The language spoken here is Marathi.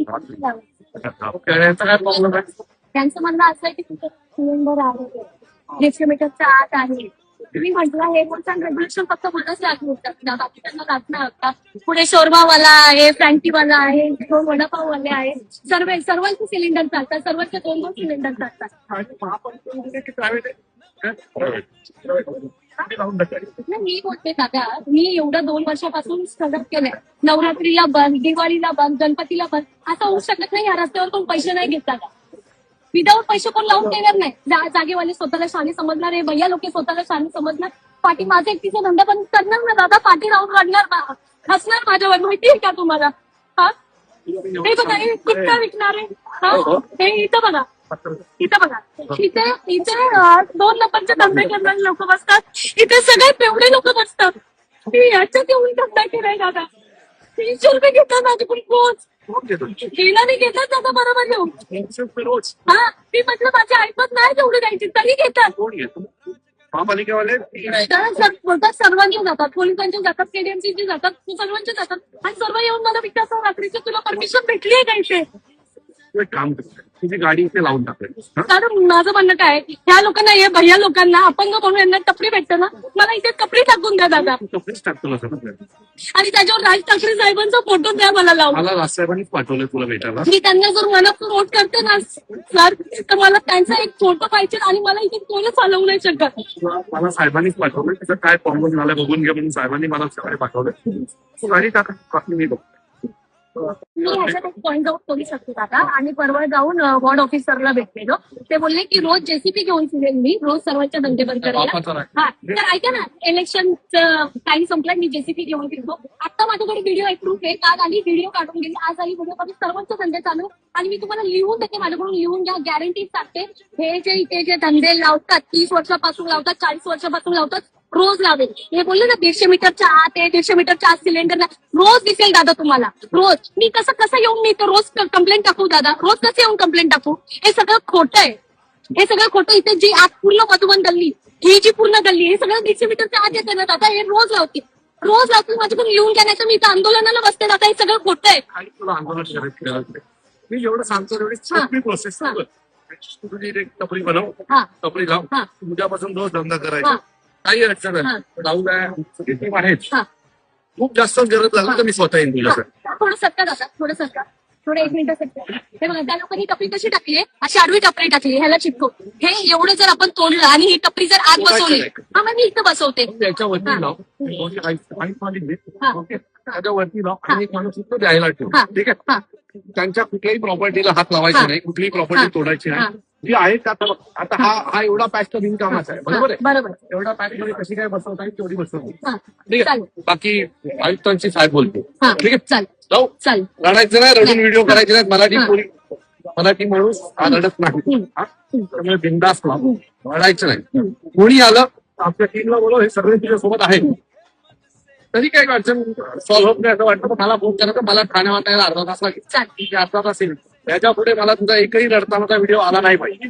त्याचा काय प्रॉब्लेम आहे? त्यांचं म्हणणं असं आहे की तुमचं सिलेंडर आहे, डिस्ट्रीब्युटरच्या आत आहे. तुम्ही म्हटलं हे रेग्युलेशन फक्त मलाच लागू होतात, बाकी त्यांना लागणार का? पुढे शोरमावाला आहे, फ्रँकीवाला आहे, दोन वडापाववाले आहे, सर्वांचे सिलेंडर चालतात, सर्वांचे दोन दोन सिलेंडर चालतात. प्रायव्हेट नाही, मी बोलते दादा, मी एवढं 2 वर्षापासून स्ट्रगल केलंय. नवरात्रीला बंद, दिवाळीला बंद, गणपतीला बंद. असं होऊ शकत नाही या रस्त्यावर कोण पैसे नाही घेत दादा. विदाऊट पैसे कोण लावून देणार नाही. जागेवाले स्वतःला शाणी समजणार आहे, भैया लोक स्वतःला शाणी समजणार. पाठी माझा एकटीचा धंदा बंद करणार ना दादा, पाठी राहून काढणार, हसणार माझ्यावर. माहितीये का तुम्हाला? हा, हे बघा, हे कितका विकणार आहे. हा, हे इथं बघा, इथं बघा, इथे 2 नंबरचे धंदे करणारे लोक बसतात. इथे सगळे पेवडे लोक बसतात. मी याच्यात येऊन धंदा केलाय दादा. 300 रुपये घेतात माझ्याकडून रोज. गेला नाही घेतात दादा, बरोबर येऊ. रोज हा, मी म्हटलं माझी ऐपत नाही तेवढी द्यायची, तरी घेतात. कोण घेतो? महापालिकेवाले बोलतात सर्वांचे जातात, पोलिसांचे जातात, केडीएमसीचे जातात, सर्वांचे जातात. आणि सर्व येऊन मला विचारतात रात्रीची तुला परमिशन भेटली आहे का इथे? एक काम करतो, तुझी गाडी इथे लावून टाकेल. कारण माझं म्हणणं काय, ह्या लोकांना, हे भैया लोकांना, अपंग म्हणून यांना टपरी भेटतं ना, मला इथे टपरी टाकून द्या दादा. कपडेच टाकतो ना सर. आणि त्याच्यावर राज ठाकरे साहेबांचा फोटो द्या मला लावून. मला राजसाहेबांनीच पाठवलंय तुला भेटायला. मी त्यांना जर मला वोट करते ना सर, तर मला त्यांचा एक फोटो पाहिजे. आणि मला इथे कोणच चालवू नाही शकत. मला साहेबांनीच पाठवलंय, त्याचं काय प्रॉब्लेम झाला बघून घ्या म्हणून साहेबांनी मला सकाळी पाठवलंय. तू गाडी टाका, मी बघतो. मी ह्याच्यात एक पॉईंट आउट करू शकते दादा. आणि परवा जाऊन वॉर्ड ऑफिसरला भेटलेलो. ते बोलले की रोज जेसीपी घेऊन फिरेल मी, रोज सर्वांच्या धंदे बंद करायला. हा, तर ऐका ना, इलेक्शनचं टाइम संपला, मी जेसीपी घेऊन फिरतो. आता माझ्याकडे व्हिडिओ आहे, प्रूफ आहे. काल आली व्हिडिओ काढून गेली, आज आली व्हिडिओ काढून, सर्वांचे धंदे चालू. आणि मी तुम्हाला लिहून देते, माझ्याकडून लिहून घ्या, गॅरंटी सांगते. हे जे इथे जे धंदे लावतात, 30 वर्षापासून लावतात, 40 वर्षापासून लावतात, रोज लावेल. हे बोलले ना 150 मीटरच्या आत आहे, 150 मीटरच्या आत सिलेंडर रोज दिसेल दादा तुम्हाला. रोज मी कसं येऊन मी तर रोज कंप्लेंट टाकू दादा? रोज कसं येऊन कंप्लेंट टाकू? हे सगळं खोटं आहे. हे सगळं खोटं. इथे जी आत पूर्ण मधुबन गल्ली, ही जी पूर्ण गल्ली, हे सगळं 150 मीटरच्या आत येते ना दादा. हे रोज लावतील, रोज लावतील. माझ्याकडून लिहून घेण्याचं, मी इथं आंदोलनाला बसते दादा. हे सगळं खोटं आहे. काही तुला आंदोलन करायचं, मी जेवढं सांगतो तेवढी सोपी प्रोसेस. तुझी एक टपरी बनव, टपरी लाव, उद्यापासून रोज धंदा करायचा, काही अडचण नाही. लावू द्या आहेच. खूप जास्त गरज लागली तर मी स्वतः येईन तुझ्याकडे. थोडं सत्ता दादा, थोडं सत्ता, थोडं 1 मिनिट सत्ता. हे बघा, त्या लोकांनी टपरी कशी टाकली, अशी आडवी टपरी टाकली, ह्याला चिटको. हे एवढं जर आपण तोडलं आणि ही टपरी जर आत बसवली, हा मग मी इथं बसवते. त्याच्यावरती लाव, त्याच्यावरती लाव आणि एक माणूस इथं द्यायला ठेव. ठीक आहे? त्यांच्या कुठल्याही प्रॉपर्टीला हात लावायचा नाही, कुठलीही प्रॉपर्टी तोडायची नाही. जी आहे आता हा एवढा पॅच तर बिनकामाचा आहे, बरोबर आहे? बरोबर. एवढा पॅच मध्ये कशी काय बसवता येईल तेवढी बसवली. ठीक आहे, बाकी आयुक्तांशी साहेब बोलतो. ठीक आहे, चालेल, जाऊ. चालेल. रडायचं नाही, रडून व्हिडिओ करायचे नाहीत. मराठी माणूस रडत नाही, त्यामुळे बिंदास लाव, रडायचं नाही. कोणी आलं आपल्या टीमला बोलव, हे सगळे तुझ्यासोबत आहेत. तरी काही अडचण सॉल्व्ह होत नाही असं वाटतं तर मला फोन करा. तर मला ठाणे वाटायला अर्धा तास लागेल, अर्धा तास येईल. त्याच्या पुढे मला तुझा एकही रडतानाचा व्हिडिओ आला नाही पाहिजे.